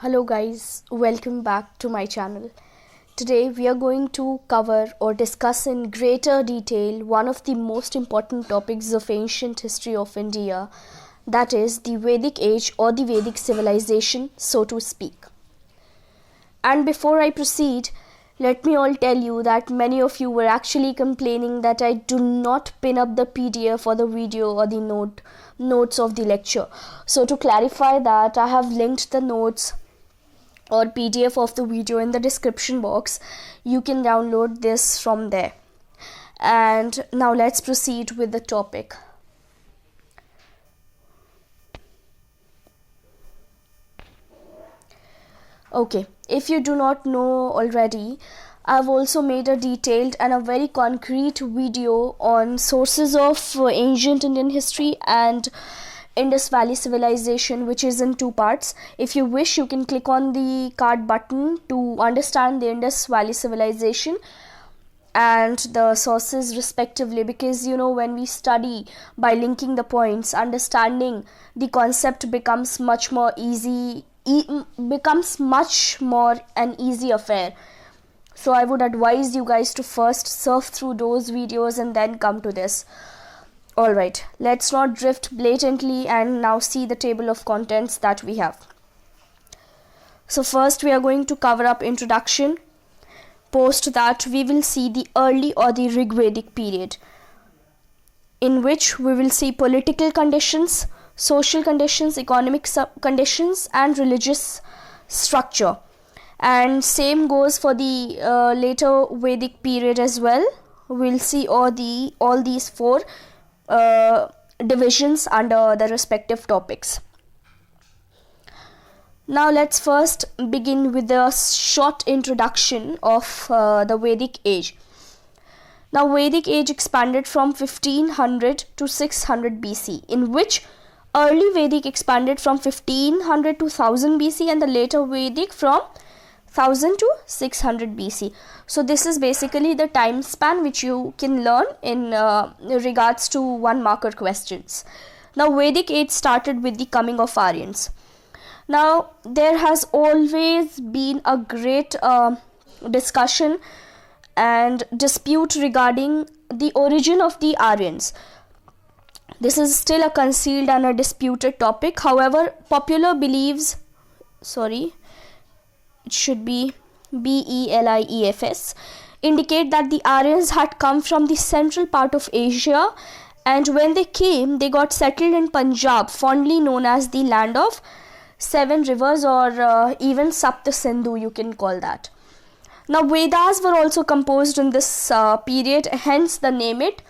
Hello guys, welcome back to my channel. Today we are going to cover or discuss in greater detail one of the most important topics of ancient history of India, that is the Vedic age or the Vedic civilization, so to speak. And before I proceed, let me all tell you that many of you were actually complaining that I do not pin up the PDF or the video or the notes of the lecture. So to clarify that, I have linked the notes or PDF of the video in the description box. You can download this from there. And now let's proceed with the topic. Okay, if you do not know already, I've also made a detailed and a very concrete video on sources of ancient Indian history and Indus Valley civilization, which is in two parts. If you wish, you can click on the card button to understand the Indus Valley civilization and the sources respectively, because when we study by linking the points, understanding the concept becomes much more an easy affair. So I would advise you guys to first surf through those videos and then come to this. Alright, let's not drift blatantly and now see the table of contents that we have. So first we are going to cover up introduction. Post that we will see the early or the Rigvedic period, in which we will see political conditions, social conditions, economic conditions and religious structure. And same goes for the later Vedic period as well. We'll see all these four divisions under the respective topics. Now let's first begin with a short introduction of the Vedic age. Now Vedic age expanded from 1500 to 600 BC, in which early Vedic expanded from 1500 to 1000 BC and the later Vedic from 1000 to 600 BC. So this is basically the time span which you can learn in regards to 1 marker questions. Now Vedic age started with the coming of Aryans. Now there has always been a great discussion and dispute regarding the origin of the Aryans. This is still a concealed and a disputed topic. However, popular beliefs, it should be BELIEFS, indicate that the Aryans had come from the central part of Asia, and when they came, they got settled in Punjab, fondly known as the land of 7 rivers, or even Sapta Sindhu, you can call that. Now Vedas were also composed in this period, hence the name it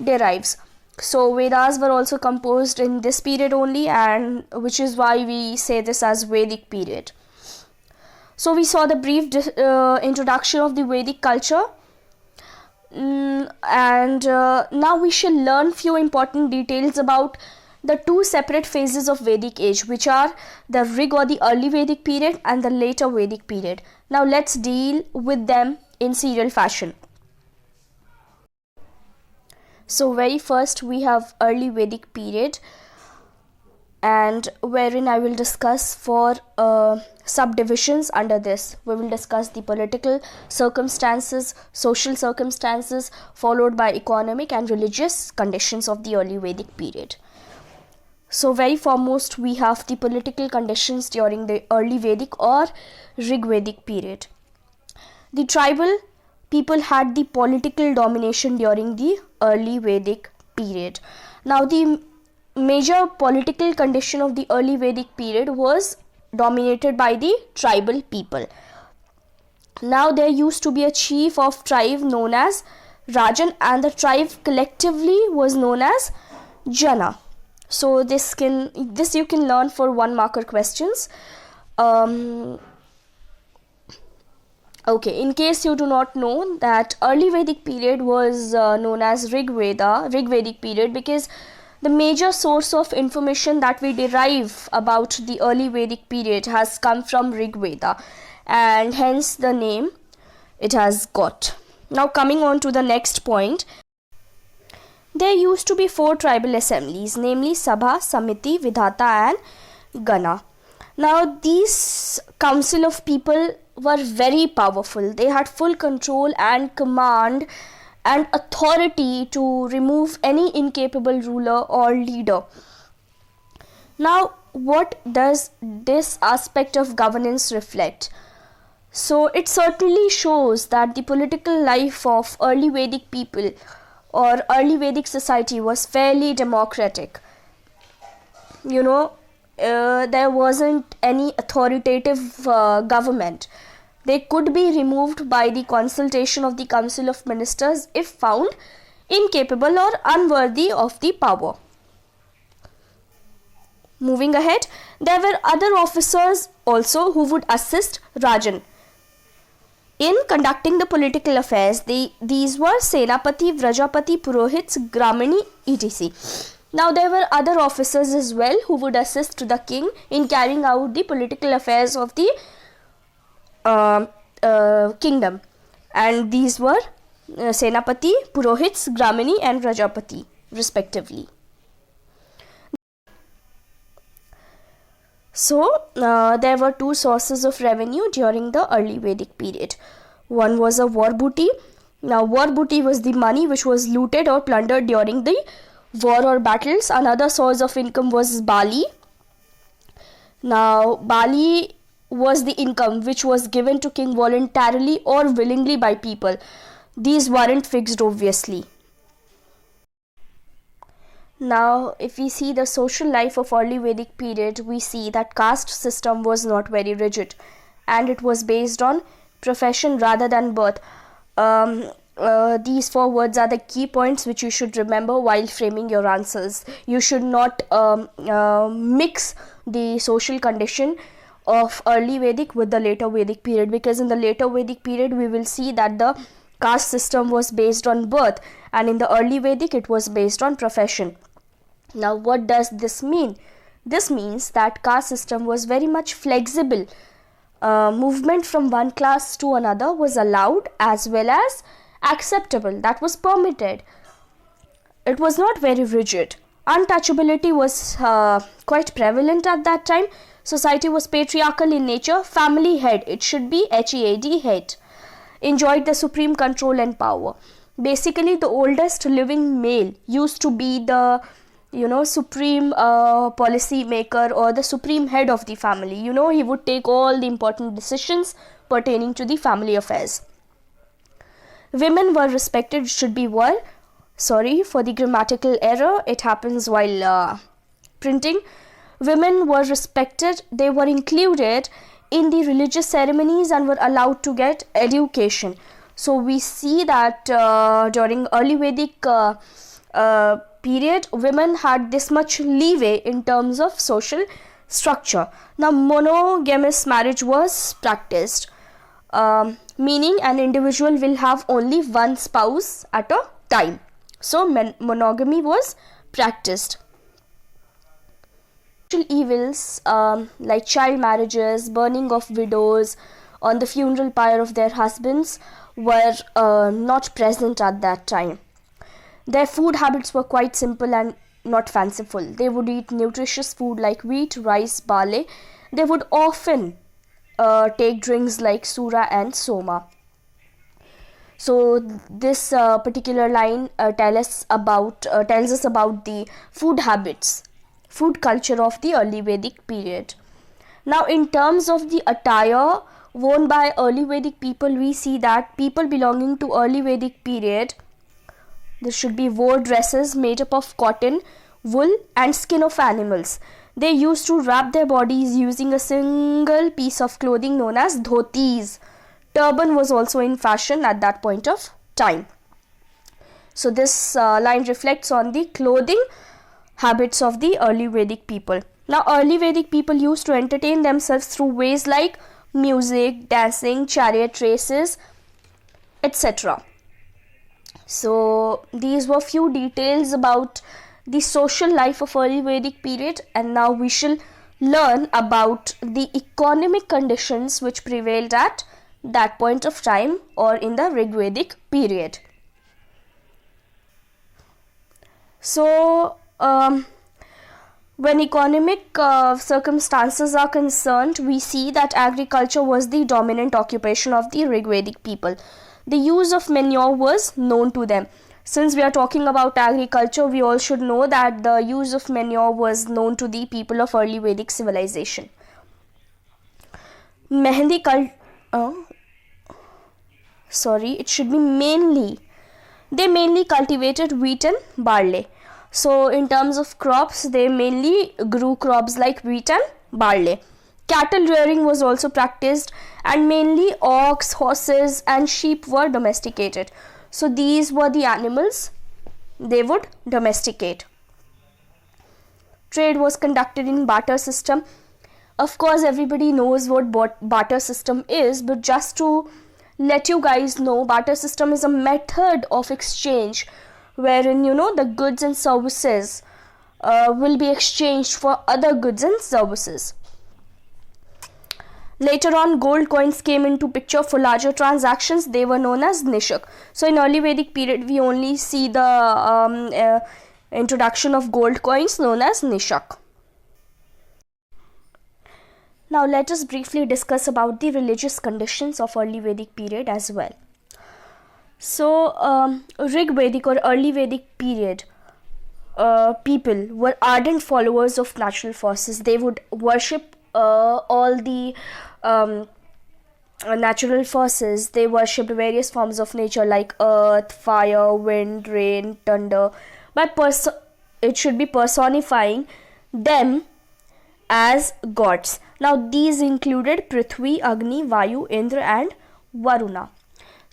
derives. So Vedas were also composed in this period only, and which is why we say this as Vedic period. So we saw the brief introduction of the Vedic culture, and now we shall learn few important details about the two separate phases of Vedic age, which are the Rig or the early Vedic period and the later Vedic period. Now let's deal with them in serial fashion. So very first we have early Vedic period, and wherein I will discuss 4 subdivisions under this. We will discuss the political circumstances, social circumstances, followed by economic and religious conditions of the early Vedic period. So very foremost we have the political conditions during the early Vedic or Rigvedic period. The tribal people had the political domination during the early Vedic period. Now the major political condition of the early Vedic period was dominated by the tribal people. Now there used to be a chief of tribe known as Rajan, and the tribe collectively was known as Jana. So this you can learn for 1 marker questions. Okay, in case you do not know, that early Vedic period was known as Rigvedic period, because the major source of information that we derive about the early Vedic period has come from Rig Veda, and hence the name it has got. Now coming on to the next point, there used to be 4 tribal assemblies, namely Sabha, Samiti, Vidhata and Gana. Now these this council of people were very powerful. They had full control and command and authority to remove any incapable ruler or leader. Now, what does this aspect of governance reflect? So, it certainly shows that the political life of early Vedic people or early Vedic society was fairly democratic. There wasn't any authoritative government. They could be removed by the consultation of the Council of Ministers if found incapable or unworthy of the power. Moving ahead, there were other officers also who would assist Rajan in conducting the political affairs. These were Senapati, Vrajapati, Purohits, Gramini, etc. Now there were other officers as well who would assist the king in carrying out the political affairs of the kingdom, and these were Senapati, Purohits, Gramini and Vrajapati respectively. So there were two sources of revenue during the early Vedic period. One was a war booty. Now war booty was the money which was looted or plundered during the war or battles. Another source of income was Bali. Now Bali was the income which was given to king voluntarily or willingly by people. These weren't fixed, obviously. Now, if we see the social life of early Vedic period, we see that caste system was not very rigid and it was based on profession rather than birth. These four words are the key points which you should remember while framing your answers. You should not mix the social condition of early Vedic with the later Vedic period, because in the later Vedic period we will see that the caste system was based on birth and in the early Vedic it was based on profession. Now what does this mean? This means that caste system was very much flexible. Movement from one class to another was allowed as well as acceptable. That was permitted. It was not very rigid. Untouchability was quite prevalent at that time. Society was patriarchal in nature. Family head, it should be HEAD, head, enjoyed the supreme control and power. Basically, the oldest living male used to be the supreme policy maker or the supreme head of the family. He would take all the important decisions pertaining to the family affairs. Women were respected, should be were. Sorry for the grammatical error, it happens while printing. Women were respected, they were included in the religious ceremonies and were allowed to get education. So we see that during early Vedic period, women had this much leeway in terms of social structure. Now monogamous marriage was practiced, meaning an individual will have only one spouse at a time. So monogamy was practiced. Evils like child marriages, burning of widows on the funeral pyre of their husbands were not present at that time. Their food habits were quite simple and not fanciful. They would eat nutritious food like wheat, rice, barley. They would often take drinks like sura and soma. So this particular line tells us about the food habits, food culture of the early Vedic period. Now in terms of the attire worn by early Vedic people, we see that people belonging to early Vedic period, there should be wore dresses made up of cotton, wool and skin of animals. They used to wrap their bodies using a single piece of clothing known as dhotis. Turban was also in fashion at that point of time. So this line reflects on the clothing habits of the early Vedic people. Now early Vedic people used to entertain themselves through ways like music, dancing, chariot races, etc. So these were few details about the social life of early Vedic period, and now we shall learn about the economic conditions which prevailed at that point of time or in the Rigvedic period. So When economic circumstances are concerned, we see that agriculture was the dominant occupation of the Rigvedic people. The use of manure was known to them. Since we are talking about agriculture, we all should know that the use of manure was known to the people of early Vedic civilization. They mainly cultivated wheat and barley. So in terms of crops, they mainly grew crops like wheat and barley. Cattle rearing was also practiced, and mainly ox, horses and sheep were domesticated. So these were the animals they would domesticate. Trade was conducted in barter system. Of course, everybody knows what barter system is, but just to let you guys know, barter system is a method of exchange wherein, the goods and services will be exchanged for other goods and services. Later on, gold coins came into picture for larger transactions. They were known as nishak. So in early Vedic period, we only see the introduction of gold coins known as nishak. Now let us briefly discuss about the religious conditions of early Vedic period as well. So Rig Vedic or early Vedic period people were ardent followers of natural forces. They would worship all the natural forces. They worshipped various forms of nature like earth, fire, wind, rain, thunder, but it should be personifying them as gods. Now these included Prithvi, Agni, Vayu, Indra and Varuna.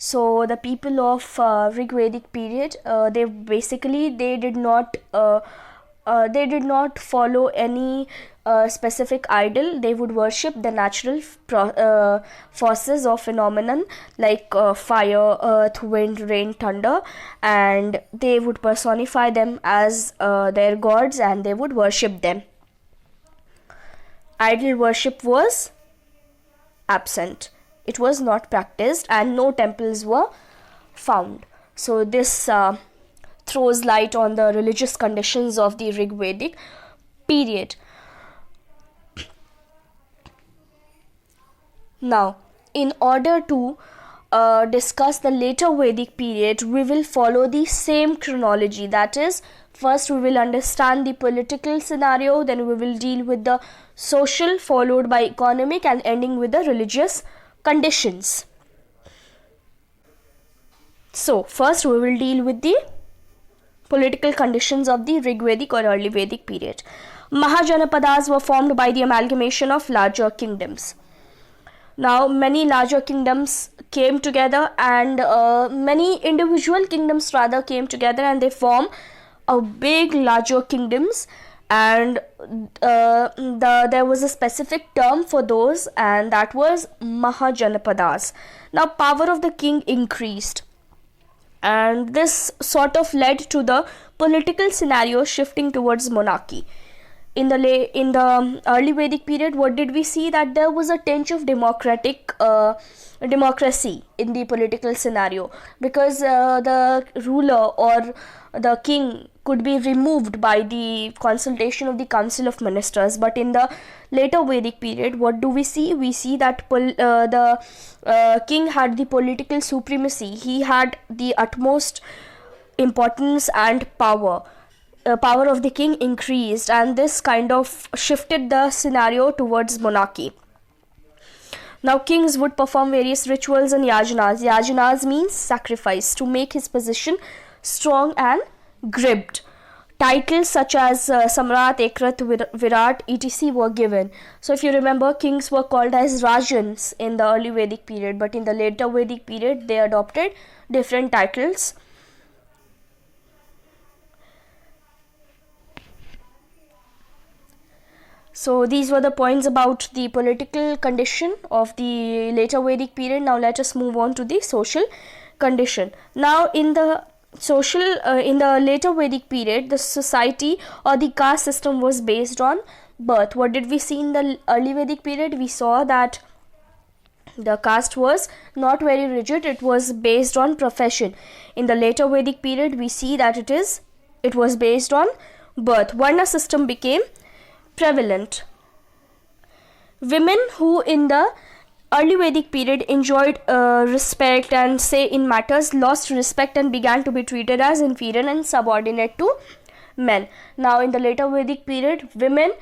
So the people of Rigvedic period, they did not follow any specific idol. They would worship the natural forces or phenomenon like fire, earth, wind, rain, thunder, and they would personify them as their gods and they would worship them. Idol worship was absent. It was not practiced and no temples were found. So this throws light on the religious conditions of the Rigvedic period. Now, in order to discuss the later Vedic period, we will follow the same chronology. That is, first we will understand the political scenario, then we will deal with the social, followed by economic, and ending with the religious conditions. So, first we will deal with the political conditions of the Rigvedic or early Vedic period. Mahajanapadas were formed by the amalgamation of larger kingdoms. Now, many larger kingdoms came together and many individual kingdoms rather came together and they form a big larger kingdoms, and there was a specific term for those, and that was Mahajanapadas. Now, power of the king increased, and this sort of led to the political scenario shifting towards monarchy. In the early Vedic period, what did we see? That there was a tinge of democracy in the political scenario, because the ruler or the king could be removed by the consultation of the council of ministers. But in the later Vedic period, what do we see? We see that the king had the political supremacy. He had the utmost importance and power. Power of the king increased, and this kind of shifted the scenario towards monarchy. Now, kings would perform various rituals and yajanas. Yajanas means sacrifice, to make his position strong and gripped. Titles such as Samrat, Ekrat, Virat, etc. were given. So if you remember, kings were called as Rajans in the early Vedic period, but in the later Vedic period, they adopted different titles. So these were the points about the political condition of the later Vedic period. Now let us move on to the social condition. Now in the later Vedic period, the society or the caste system was based on birth. What did we see in the early Vedic period? We saw that the caste was not very rigid. It was based on profession. In the later Vedic period, we see that it was based on birth. Varna system became prevalent. Women who in the early Vedic period enjoyed respect and say in matters lost respect and began to be treated as inferior and subordinate to men. Now in the later Vedic period, women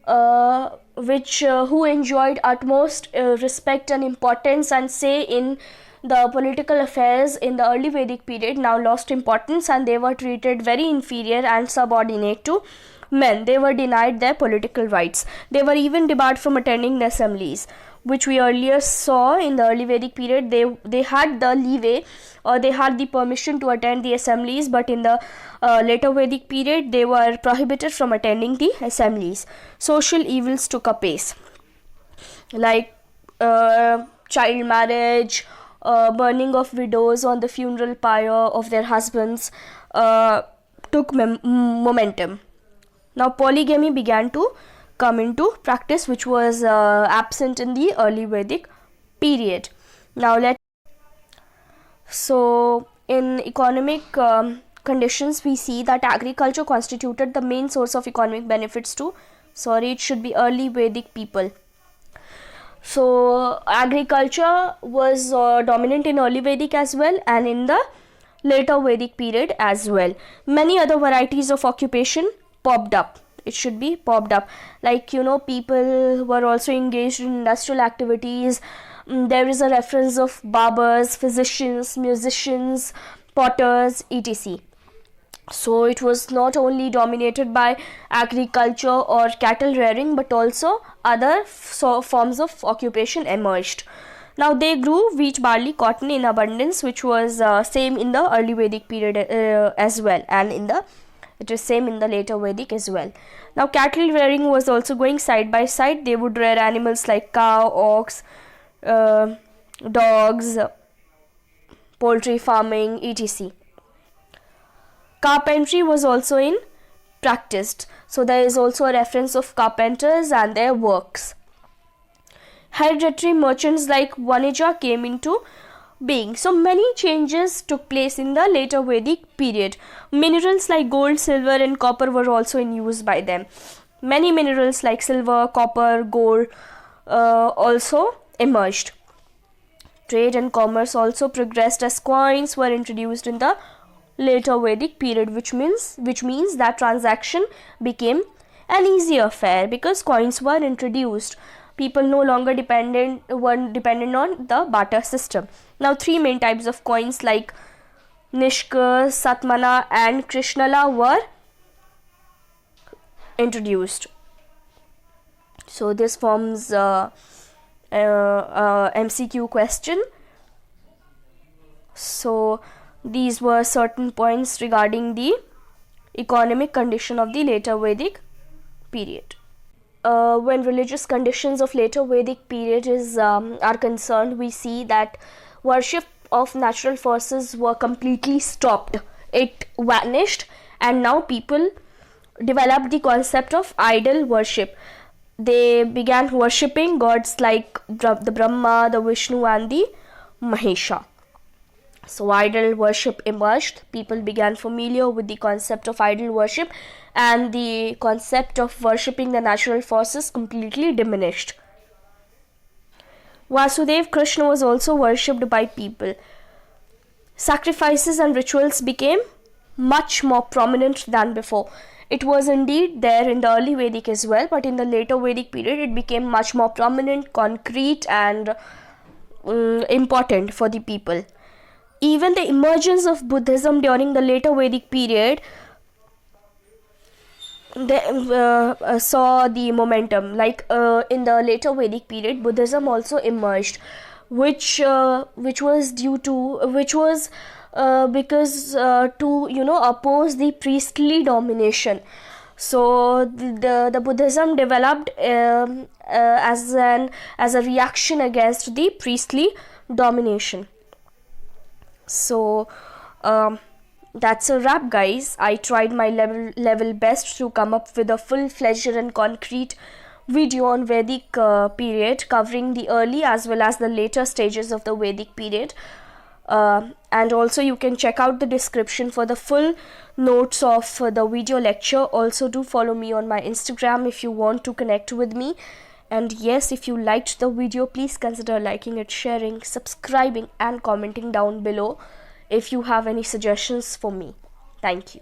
who enjoyed utmost respect and importance and say in the political affairs in the early Vedic period now lost importance, and they were treated very inferior and subordinate to men. They were denied their political rights. They were even debarred from attending the assemblies, which we earlier saw in the early Vedic period. They had the leeway or they had the permission to attend the assemblies, but in the later Vedic period they were prohibited from attending the assemblies. Social evils took a pace, like child marriage, burning of widows on the funeral pyre of their husbands took momentum. Now polygamy began to come into practice, which was absent in the early Vedic period. Now so in economic conditions, we see that agriculture constituted the main source of economic benefits to it should be early Vedic people. So agriculture was dominant in early Vedic as well, and in the later Vedic period as well. Many other varieties of occupation popped up. It should be popped up, like people were also engaged in industrial activities. There is a reference of barbers, physicians, musicians, potters, etc. So it was not only dominated by agriculture or cattle rearing, but also other forms of occupation emerged. Now they grew wheat, barley, cotton in abundance, which was same in the early Vedic period as well, and it is same in the later Vedic as well. Now cattle rearing was also going side by side. They would rear animals like cow, ox, dogs, poultry farming, etc. Carpentry was also in practiced. So there is also a reference of carpenters and their works. Hereditary merchants like Vanija came into being. So many changes took place in the later Vedic period. Minerals like gold, silver and copper were also in use by them. Many minerals like silver, copper, gold also emerged. Trade and commerce also progressed as coins were introduced in the later Vedic period, which means that transaction became an easier affair because coins were introduced. People no longer were dependent on the barter system. Now three main types of coins like Nishka, Satmana and Krishnala were introduced. So this forms MCQ question. So these were certain points regarding the economic condition of the later Vedic period. When religious conditions of later Vedic period are concerned, we see that worship of natural forces were completely stopped. It vanished, and now people developed the concept of idol worship. They began worshipping gods like the Brahma, the Vishnu and the Mahesha. So idol worship emerged. People began familiar with the concept of idol worship, and the concept of worshipping the natural forces completely diminished. Vasudev Krishna was also worshipped by people. Sacrifices and rituals became much more prominent than before. It was indeed there in the early Vedic as well, but in the later Vedic period it became much more prominent, concrete and important for the people. Even the emergence of Buddhism during the later Vedic period saw the momentum. Like in the later Vedic period, Buddhism also emerged, which was because to oppose the priestly domination. So the Buddhism developed as a reaction against the priestly domination. So that's a wrap, guys. I tried my level best to come up with a full-fledged and concrete video on Vedic period, covering the early as well as the later stages of the Vedic period. And also you can check out the description for the full notes of the video lecture. Also do follow me on my Instagram if you want to connect with me. And yes, if you liked the video, please consider liking it, sharing, subscribing and commenting down below if you have any suggestions for me. Thank you.